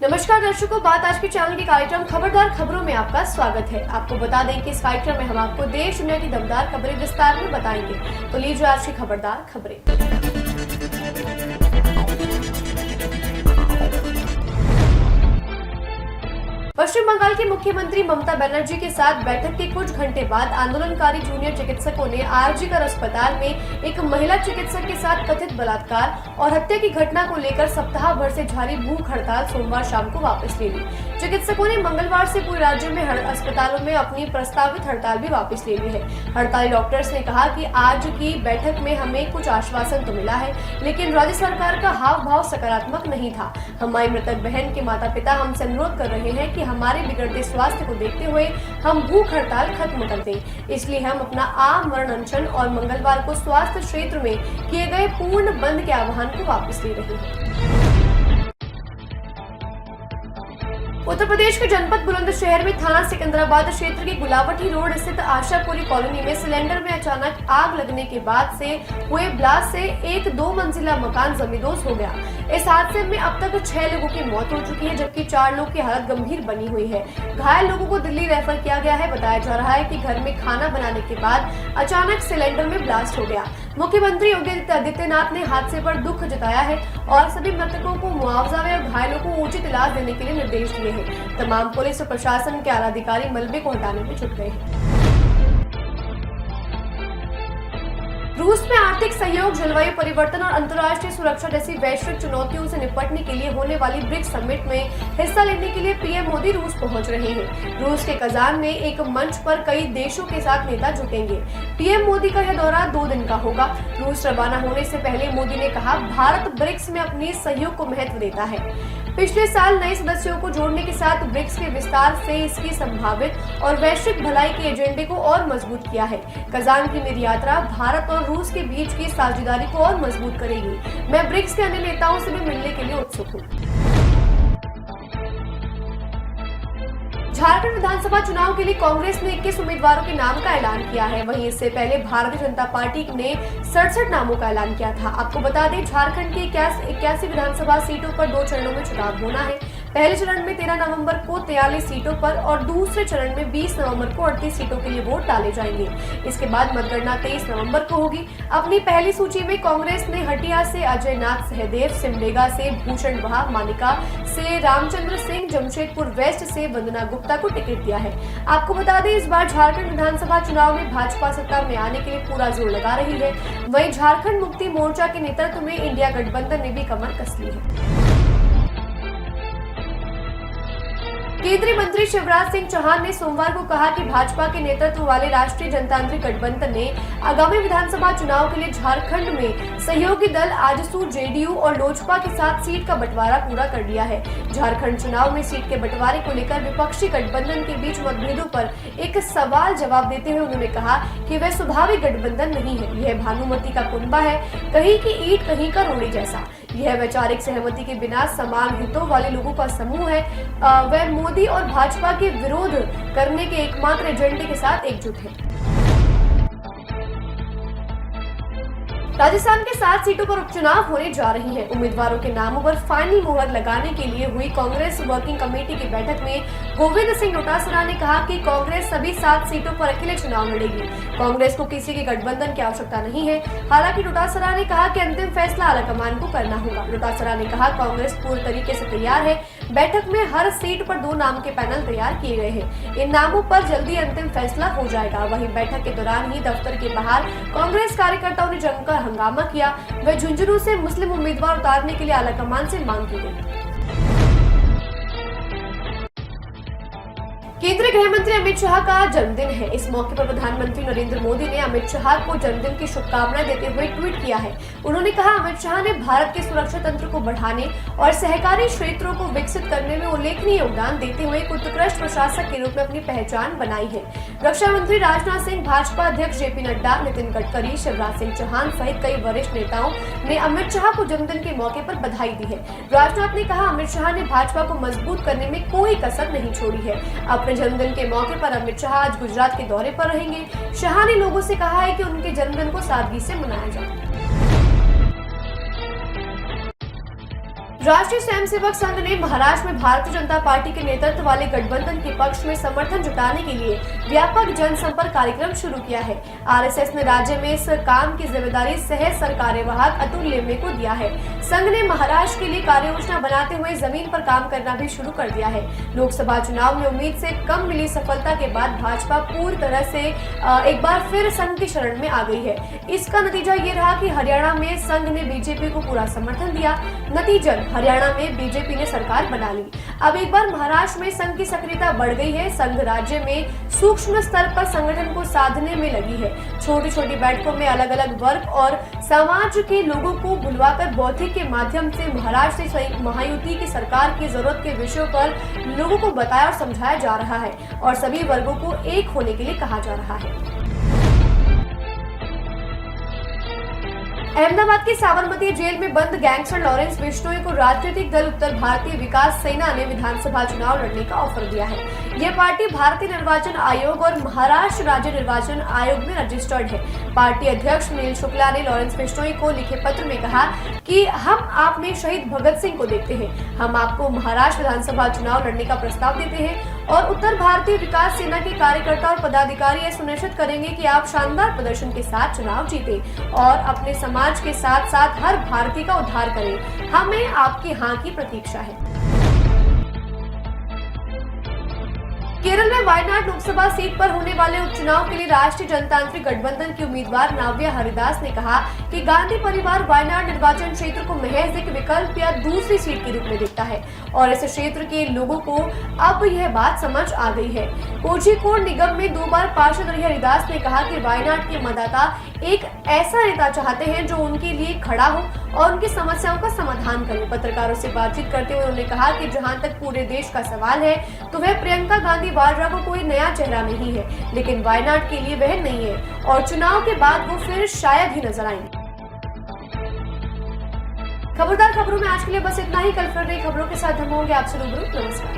नमस्कार दर्शकों, बात आज के चैनल के कार्यक्रम खबरदार खबरों में आपका स्वागत है। आपको बता दें कि इस कार्यक्रम में हम आपको देश दुनिया की दमदार खबरें विस्तार में बताएंगे। तो लीजिए आज की खबरदार खबरें। पश्चिम बंगाल की मुख्यमंत्री ममता बनर्जी के साथ बैठक के कुछ घंटे बाद आंदोलनकारी जूनियर चिकित्सकों ने आरजीकर अस्पताल में एक महिला चिकित्सक के साथ कथित बलात्कार और हत्या की घटना को लेकर सप्ताह भर से जारी भूख हड़ताल सोमवार शाम को वापस ले ली। चिकित्सकों ने मंगलवार से पूरे राज्य में अस्पतालों में अपनी प्रस्तावित हड़ताल भी वापस ले ली है। हड़ताली डॉक्टर्स ने कहा कि आज की बैठक में हमें कुछ आश्वासन तो मिला है, लेकिन राज्य सरकार का हाव भाव सकारात्मक नहीं था। हमारी मृतक बहन के माता पिता हमसे अनुरोध कर रहे हैं कि हमारे बिगड़ते स्वास्थ्य को देखते हुए हम भूख हड़ताल खत्म कर दें। इसलिए हम अपना आमरण अनशन और मंगलवार को स्वास्थ्य क्षेत्र में किए गए पूर्ण बंद के आह्वान को वापस ले रहे हैं। उत्तर प्रदेश के जनपद बुलंदशहर में थाना सिकंदराबाद क्षेत्र के गुलावटी रोड स्थित आशापुरी कॉलोनी में सिलेंडर में अचानक आग लगने के बाद से हुए ब्लास्ट से एक 2 मंजिला मकान जमींदोज हो गया। इस हादसे में अब तक 6 लोगों की मौत हो चुकी है, जबकि 4 लोगों की हालत गंभीर बनी हुई है। घायल लोगों को दिल्ली रेफर किया गया है। बताया जा रहा है कि घर में खाना बनाने के बाद अचानक सिलेंडर में ब्लास्ट हो गया। मुख्यमंत्री योगी आदित्यनाथ ने हादसे पर दुख जताया है और सभी मृतकों को मुआवजा और घायलों को उचित इलाज देने के लिए निर्देश दिए हैं। तमाम पुलिस और प्रशासन के आला अधिकारी मलबे को हटाने में जुट गए हैं। रूस में आर्थिक सहयोग, जलवायु परिवर्तन और अंतर्राष्ट्रीय सुरक्षा जैसी वैश्विक चुनौतियों से निपटने के लिए होने वाली ब्रिक्स समिट में हिस्सा लेने के लिए पीएम मोदी रूस पहुंच रहे हैं। रूस के कजान में एक मंच पर कई देशों के साथ नेता जुटेंगे। पीएम मोदी का यह दौरा 2 दिन का होगा। रूस रवाना होने से पहले मोदी ने कहा, भारत ब्रिक्स में अपनी सहयोग को महत्व देता है। पिछले साल नए सदस्यों को जोड़ने के साथ ब्रिक्स के विस्तार से इसकी संभावित और वैश्विक भलाई के एजेंडे को और मजबूत किया है। कजान की मेरी यात्रा भारत और रूस के बीच की साझेदारी को और मजबूत करेगी। मैं ब्रिक्स के अन्य नेताओं से भी मिलने के लिए उत्सुक हूँ। झारखंड विधानसभा चुनाव के लिए कांग्रेस ने 21 उम्मीदवारों के नाम का ऐलान किया है। वहीं इससे पहले भारतीय जनता पार्टी ने 67 नामों का ऐलान किया था। आपको बता दें, झारखंड की 81 विधानसभा सीटों पर 2 चरणों में चुनाव होना है। पहले चरण में 13 नवंबर को 43 सीटों पर और दूसरे चरण में 20 नवंबर को 38 सीटों के लिए वोट डाले जाएंगे। इसके बाद मतगणना 23 नवंबर को होगी। अपनी पहली सूची में कांग्रेस ने हटिया से अजय नाथ सहदेव, सिमडेगा से भूषण वहा, मानिका से रामचंद्र सिंह, जमशेदपुर वेस्ट से वंदना गुप्ता को टिकट दिया है। आपको बता दें, इस बार झारखंड विधानसभा चुनाव में भाजपा सत्ता में आने के लिए पूरा जोर लगा रही है। वहीं झारखंड मुक्ति मोर्चा के नेतृत्व में इंडिया गठबंधन ने भी कमर कस ली है। केंद्रीय मंत्री शिवराज सिंह चौहान ने सोमवार को कहा कि भाजपा के नेतृत्व वाले राष्ट्रीय जनतांत्रिक गठबंधन ने आगामी विधानसभा चुनाव के लिए झारखंड में सहयोगी दल आजसू, जेडीयू और लोजपा के साथ सीट का बंटवारा पूरा कर लिया है। झारखंड चुनाव में सीट के बंटवारे को लेकर विपक्षी गठबंधन के बीच मतभेदों पर एक सवाल जवाब देते हुए उन्होंने कहा कि वह स्वाभाविक गठबंधन नहीं है, यह भानुमति का कुनबा है, कहीं की ईंट कहीं का रोड़ी जैसा। यह वैचारिक सहमति के बिना समान हितों वाले लोगों का समूह है। वह मोदी और भाजपा के विरोध करने के एकमात्र एजेंडे के साथ एकजुट है। राजस्थान के 7 सीटों पर उपचुनाव होने जा रही हैं। उम्मीदवारों के नामों पर फाइनल मुहर लगाने के लिए हुई कांग्रेस वर्किंग कमेटी की बैठक में गोविंद सिंह डोटासरा ने कहा कि कांग्रेस सभी 7 सीटों पर अकेले चुनाव लड़ेगी। कांग्रेस को किसी के गठबंधन की आवश्यकता नहीं है। हालांकि डोटासरा ने कहा कि अंतिम फैसला आलाकमान को करना होगा। डोटासरा ने कहा, कांग्रेस पूरी तरीके से तैयार है। बैठक में हर सीट पर 2 नाम के पैनल तैयार किए गए हैं। इन नामों पर जल्दी अंतिम फैसला हो जाएगा। वहीं बैठक के दौरान ही दफ्तर के बाहर कांग्रेस कार्यकर्ताओं ने जमकर हंगामा किया। वह झुंझुनू से मुस्लिम उम्मीदवार उतारने के लिए आलाकमान से मांग की गई। केंद्रीय गृह मंत्री अमित शाह का जन्मदिन है। इस मौके पर प्रधानमंत्री नरेंद्र मोदी ने अमित शाह को जन्मदिन की शुभकामनाएं देते हुए ट्वीट किया है। उन्होंने कहा, अमित शाह ने भारत के सुरक्षा तंत्र को बढ़ाने और सहकारी क्षेत्रों को विकसित करने में उल्लेखनीय योगदान देते हुए एक उत्कृष्ट प्रशासक के रूप में अपनी पहचान बनाई है। रक्षा मंत्री राजनाथ सिंह, भाजपा अध्यक्ष जेपी नड्डा, नितिन गडकरी, शिवराज सिंह चौहान सहित कई वरिष्ठ नेताओं ने अमित शाह को जन्मदिन के मौके पर बधाई दी है। राजनाथ ने कहा, अमित शाह ने भाजपा को मजबूत करने में कोई कसर नहीं छोड़ी है। अपने जन्मदिन के मौके पर अमित शाह आज गुजरात के दौरे पर रहेंगे। शाह ने लोगों से कहा है कि उनके जन्मदिन को सादगी से मनाया जाए। राष्ट्रीय स्वयंसेवक संघ ने महाराष्ट्र में भारतीय जनता पार्टी के नेतृत्व वाले गठबंधन के पक्ष में समर्थन जुटाने के लिए व्यापक जनसंपर्क कार्यक्रम शुरू किया है। आरएसएस ने राज्य में इस काम की जिम्मेदारी सह सरकार्यवाहक अतुल लिमये को दिया है। संघ ने महाराष्ट्र के लिए कार्य योजना बनाते हुए जमीन पर काम करना भी शुरू कर दिया है। लोकसभा चुनाव में उम्मीद से कम मिली सफलता के बाद भाजपा पूरी तरह से एक बार फिर संघ की शरण में आ गई है। इसका नतीजा ये रहा कि हरियाणा में संघ ने बीजेपी को पूरा समर्थन दिया। नतीजन हरियाणा में बीजेपी ने सरकार बना ली। अब एक बार महाराष्ट्र में संघ की सक्रियता बढ़ गई है। संघ राज्य में सूक्ष्म स्तर पर संगठन को साधने में लगी है। छोटी छोटी बैठकों में अलग अलग वर्ग और समाज के लोगों को बुलवाकर बौद्धिक के माध्यम से महाराष्ट्र से महायुति की सरकार की जरूरत के विषयों पर लोगों को बताया और समझाया जा रहा है और सभी वर्गों को एक होने के लिए कहा जा रहा है। अहमदाबाद के साबरमती जेल में बंद गैंगस्टर लॉरेंस बिश्नोई को राजनीतिक दल उत्तर भारतीय विकास सेना ने विधानसभा चुनाव लड़ने का ऑफर दिया है। यह पार्टी भारतीय निर्वाचन आयोग और महाराष्ट्र राज्य निर्वाचन आयोग में रजिस्टर्ड है। पार्टी अध्यक्ष नील शुक्ला ने लॉरेंस बिश्नोई को लिखे पत्र में कहा कि हम आप में शहीद भगत सिंह को देखते हैं। हम आपको महाराष्ट्र विधानसभा चुनाव लड़ने का प्रस्ताव देते हैं और उत्तर भारतीय विकास सेना के कार्यकर्ता और पदाधिकारी यह सुनिश्चित करेंगे कि आप शानदार प्रदर्शन के साथ चुनाव जीते और अपने समाज के साथ साथ हर भारतीय का उद्धार करें। हमें आपकी हाँ की प्रतीक्षा है। केरल में वायनाड लोकसभा सीट पर होने वाले उपचुनाव के लिए राष्ट्रीय जनतांत्रिक गठबंधन की उम्मीदवार नाव्या हरिदास ने कहा कि गांधी परिवार वायनाड निर्वाचन क्षेत्र को महज एक विकल्प या दूसरी सीट के रूप में देखता है और इस क्षेत्र के लोगों को अब यह बात समझ आ गई है। कोझिकोड निगम में 2 बार पार्षद रही हरिदास ने कहा कि वायनाड के मतदाता एक ऐसा नेता चाहते हैं जो उनके लिए खड़ा हो और उनकी समस्याओं का समाधान करे। पत्रकारों से बातचीत करते हुए उन्होंने कहा कि जहां तक पूरे देश का सवाल है तो वह प्रियंका गांधी वाड्रा को कोई नया चेहरा नहीं है, लेकिन वायनाड के लिए वह नहीं है और चुनाव के बाद वो फिर शायद ही नजर आएंगे। खबरदार खबरों में आज के लिए बस इतना ही। कल फिर नई खबरों के साथ हम होंगे आपसे रूबरू। नमस्कार।